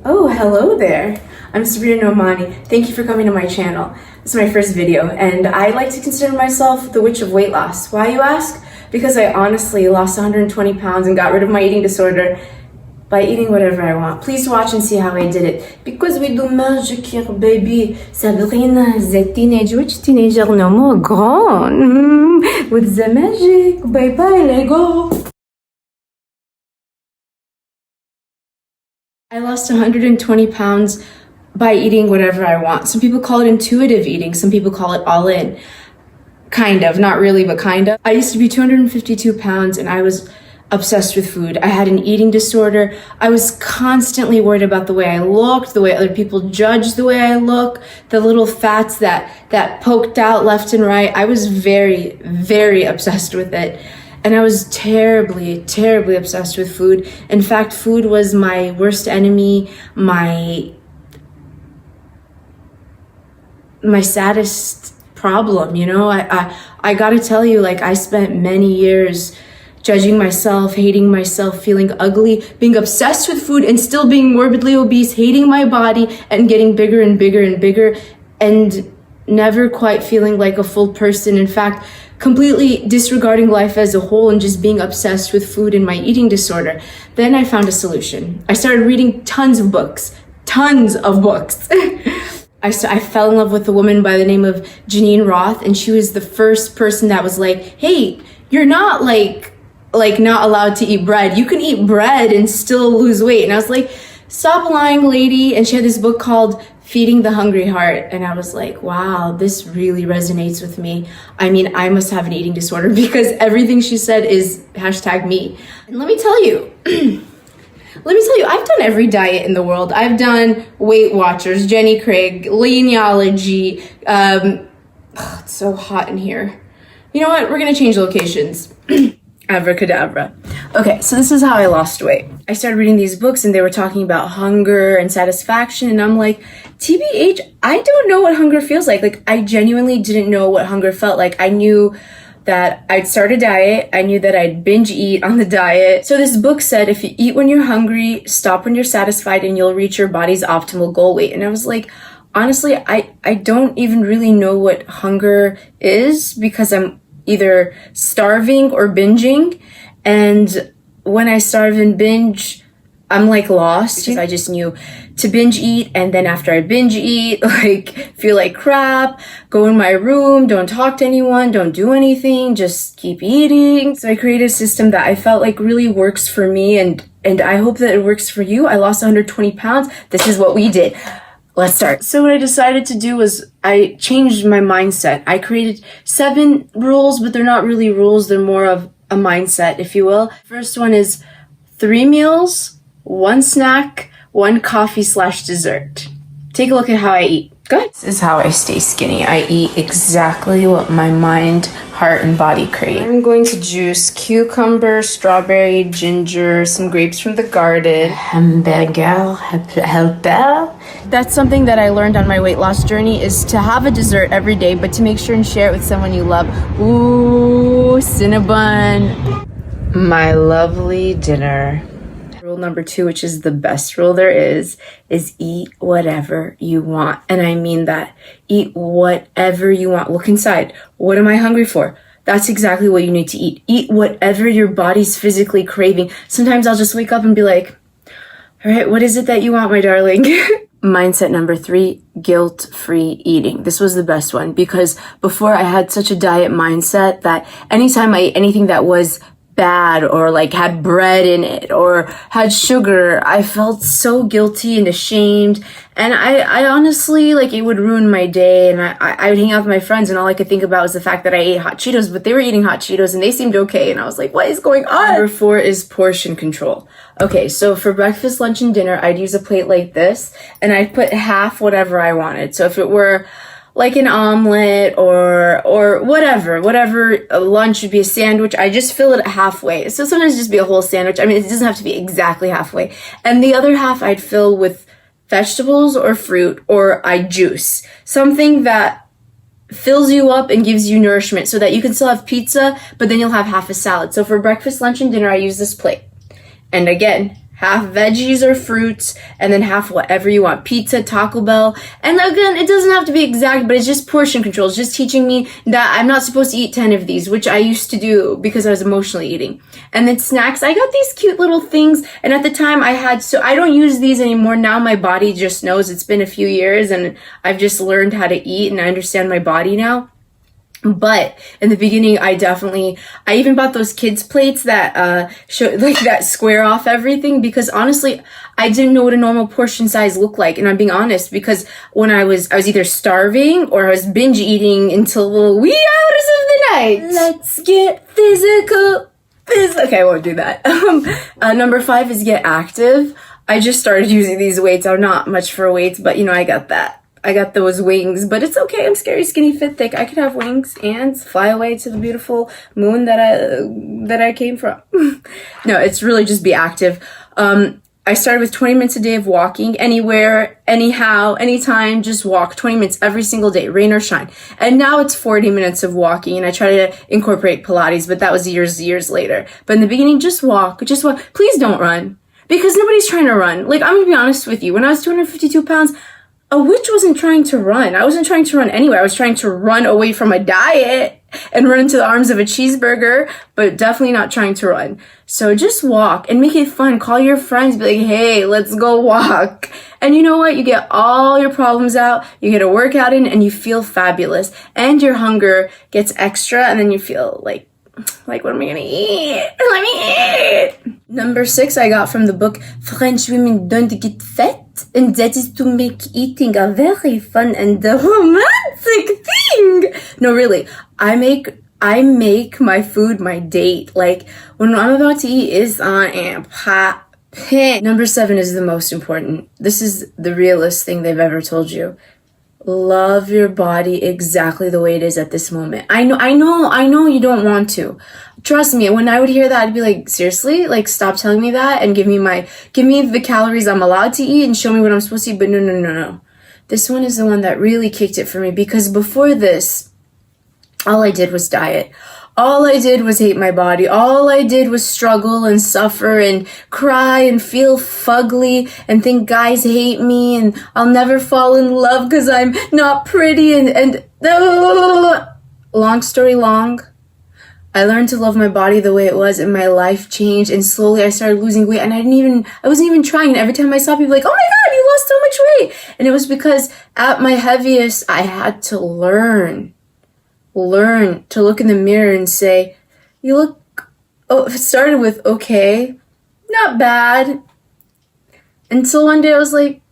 Oh, hello there. I'm Sabrina Nomani. Thank you for coming to my channel. This is my first video, and I like to consider myself the witch of weight loss. Why, you ask? Because I honestly lost 120 pounds and got rid of my eating disorder by eating whatever I want. Please watch and see how I did it. Because we do magic here, baby. Sabrina is a teenager no more grown. With the magic. Bye-bye, Lego. I lost 120 pounds by eating whatever I want. Some people call it intuitive eating. Some people call it all in. Kind of, not really, but kind of. I used to be 252 pounds and I was obsessed with food. I had an eating disorder. I was constantly worried about the way I looked, the way other people judged the way I look, the little fats that poked out left and right. I was very, very obsessed with it. And I was terribly, terribly obsessed with food. In fact, food was my worst enemy, my saddest problem, you know? I gotta tell you, like, I spent many years judging myself, hating myself, feeling ugly, being obsessed with food and still being morbidly obese, hating my body and getting bigger and bigger and bigger, and never quite feeling like a full person. In fact, completely disregarding life as a whole and just being obsessed with food and my eating disorder. Then I found a solution. I started reading tons of books. I fell in love with a woman by the name of Janine Roth, and she was the first person that was like, hey, you're not like not allowed to eat bread. You can eat bread and still lose weight. And I was like, stop lying, lady. And she had this book called Feeding the Hungry Heart. And I was like, wow, this really resonates with me. I mean, I must have an eating disorder because everything she said is #me. And let me tell you, I've done every diet in the world. I've done Weight Watchers, Jenny Craig, Leanology. It's so hot in here. You know what? We're going to change locations. Abracadabra. Okay, so this is how I lost weight. I started reading these books and they were talking about hunger and satisfaction, and I'm like, TBH, I don't know what hunger feels like. Like, I genuinely didn't know what hunger felt like. I knew that I'd start a diet. I knew that I'd binge eat on the diet. So this book said, if you eat when you're hungry, stop when you're satisfied, and you'll reach your body's optimal goal weight. And I was like, honestly, I don't even really know what hunger is because I'm either starving or binging. And when I starve and binge, I'm like lost because I just knew to binge eat, and then after I binge eat, like feel like crap, go in my room, don't talk to anyone, don't do anything, just keep eating. So I created a system that I felt like really works for me, and I hope that it works for you. I lost 120 pounds. This is what we did. Let's start. So what I decided to do was I changed my mindset. I created 7 rules, but they're not really rules. They're more of a mindset, if you will. First one is 3 meals, 1 snack, 1 coffee/dessert. Take a look at how I eat. Good. This is how I stay skinny. I eat exactly what my mind, heart, and body crave. I'm going to juice cucumber, strawberry, ginger, some grapes from the garden. Hamburger, helper. That's something that I learned on my weight loss journey, is to have a dessert every day, but to make sure and share it with someone you love. Ooh, Cinnabon. My lovely dinner. Rule number 2, which is the best rule there is eat whatever you want. And I mean that. Eat whatever you want. Look inside. What am I hungry for? That's exactly what you need to eat. Eat whatever your body's physically craving. Sometimes I'll just wake up and be like, all right, what is it that you want, my darling? Mindset number 3, guilt-free eating. This was the best one because before I had such a diet mindset that anytime I ate anything that was bad or like had bread in it or had sugar, I felt so guilty and ashamed, and I honestly, like, it would ruin my day, and I would hang out with my friends and all I could think about was the fact that I ate hot Cheetos, but they were eating hot Cheetos and they seemed okay, and I was like, what is going on? Number 4 is portion control. Okay, so for breakfast, lunch, and dinner, I'd use a plate like this, and I'd put half whatever I wanted. So if it were like an omelet or whatever lunch would be a sandwich, I just fill it halfway. So sometimes just be a whole sandwich. I mean, it doesn't have to be exactly halfway. And the other half I'd fill with vegetables or fruit, or I'd juice. Something that fills you up and gives you nourishment so that you can still have pizza, but then you'll have half a salad. So for breakfast, lunch, and dinner, I use this plate. And again, half veggies or fruits, and then half whatever you want. Pizza, Taco Bell. And again, it doesn't have to be exact, but it's just portion control. It's just teaching me that I'm not supposed to eat 10 of these, which I used to do because I was emotionally eating. And then snacks, I got these cute little things, and at the time so I don't use these anymore. Now my body just knows. It's been a few years, and I've just learned how to eat, and I understand my body now. But in the beginning, I even bought those kids plates that show like that square off everything, because honestly, I didn't know what a normal portion size looked like. And I'm being honest, because when I was either starving or I was binge eating until the wee hours of the night. Let's get physical. Okay, I won't do that. Number 5 is get active. I just started using these weights. I'm not much for weights, but I got that. I got those wings, but it's okay. I'm scary, skinny, fit, thick. I could have wings and fly away to the beautiful moon that I came from. No, it's really just be active. I started with 20 minutes a day of walking, anywhere, anyhow, anytime, just walk 20 minutes every single day, rain or shine. And now it's 40 minutes of walking, and I try to incorporate Pilates, but that was years later. But in the beginning, just walk. Please don't run, because nobody's trying to run. Like, I'm gonna be honest with you. When I was 252 pounds, a witch wasn't trying to run. I wasn't trying to run anywhere. I was trying to run away from a diet and run into the arms of a cheeseburger, but definitely not trying to run. So just walk and make it fun. Call your friends, be like, hey, let's go walk. And you know what? You get all your problems out, you get a workout in, and you feel fabulous. And your hunger gets extra, and then you feel like, what am I gonna eat? Let me eat! Number 6 I got from the book French Women Don't Get Fat, and that is to make eating a very fun and romantic thing. No, really, I make my food my date. Like, when I'm about to eat, it's on and pop. Number 7 is the most important. This is the realest thing they've ever told you. Love your body exactly the way it is at this moment. I know you don't want to. Trust me, when I would hear that, I'd be like, seriously? Like, stop telling me that and give me the calories I'm allowed to eat and show me what I'm supposed to eat. But no. This one is the one that really kicked it for me, because before this, all I did was diet. All I did was hate my body. All I did was struggle and suffer and cry and feel fugly and think guys hate me and I'll never fall in love because I'm not pretty and long story long, I learned to love my body the way it was, and my life changed, and slowly I started losing weight, and I wasn't even trying. And every time I saw people like, oh my God, you lost so much weight. And it was because at my heaviest, I had to learn to look in the mirror and say, it started with, okay, not bad. Until one day I was like,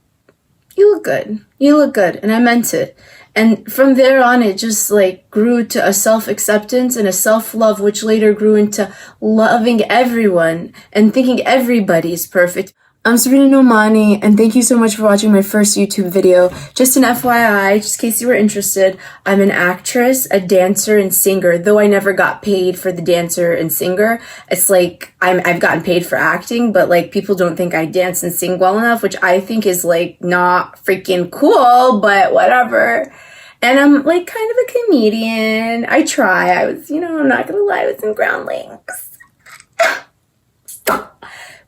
you look good. And I meant it. And from there on, it just like grew to a self-acceptance and a self-love, which later grew into loving everyone and thinking everybody's perfect. I'm Sabrina Nomani, and thank you so much for watching my first YouTube video. Just an FYI, just in case you were interested, I'm an actress, a dancer, and singer. Though I never got paid for the dancer and singer, it's like I've gotten paid for acting, but like people don't think I dance and sing well enough, which I think is like not freaking cool, but whatever. And I'm like kind of a comedian. I try. I'm not gonna lie, I was in Groundlings.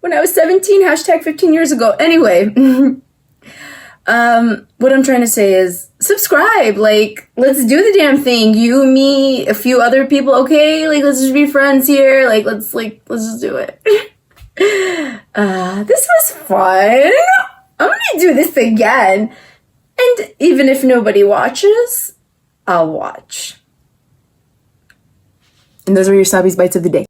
When I was 17, hashtag 15 years ago. Anyway, what I'm trying to say is subscribe. Like, let's do the damn thing. You, me, a few other people. Okay, like, let's just be friends here. Let's just do it. This was fun. I'm gonna do this again. And even if nobody watches, I'll watch. And those were your SABBIE'S Bites of the day.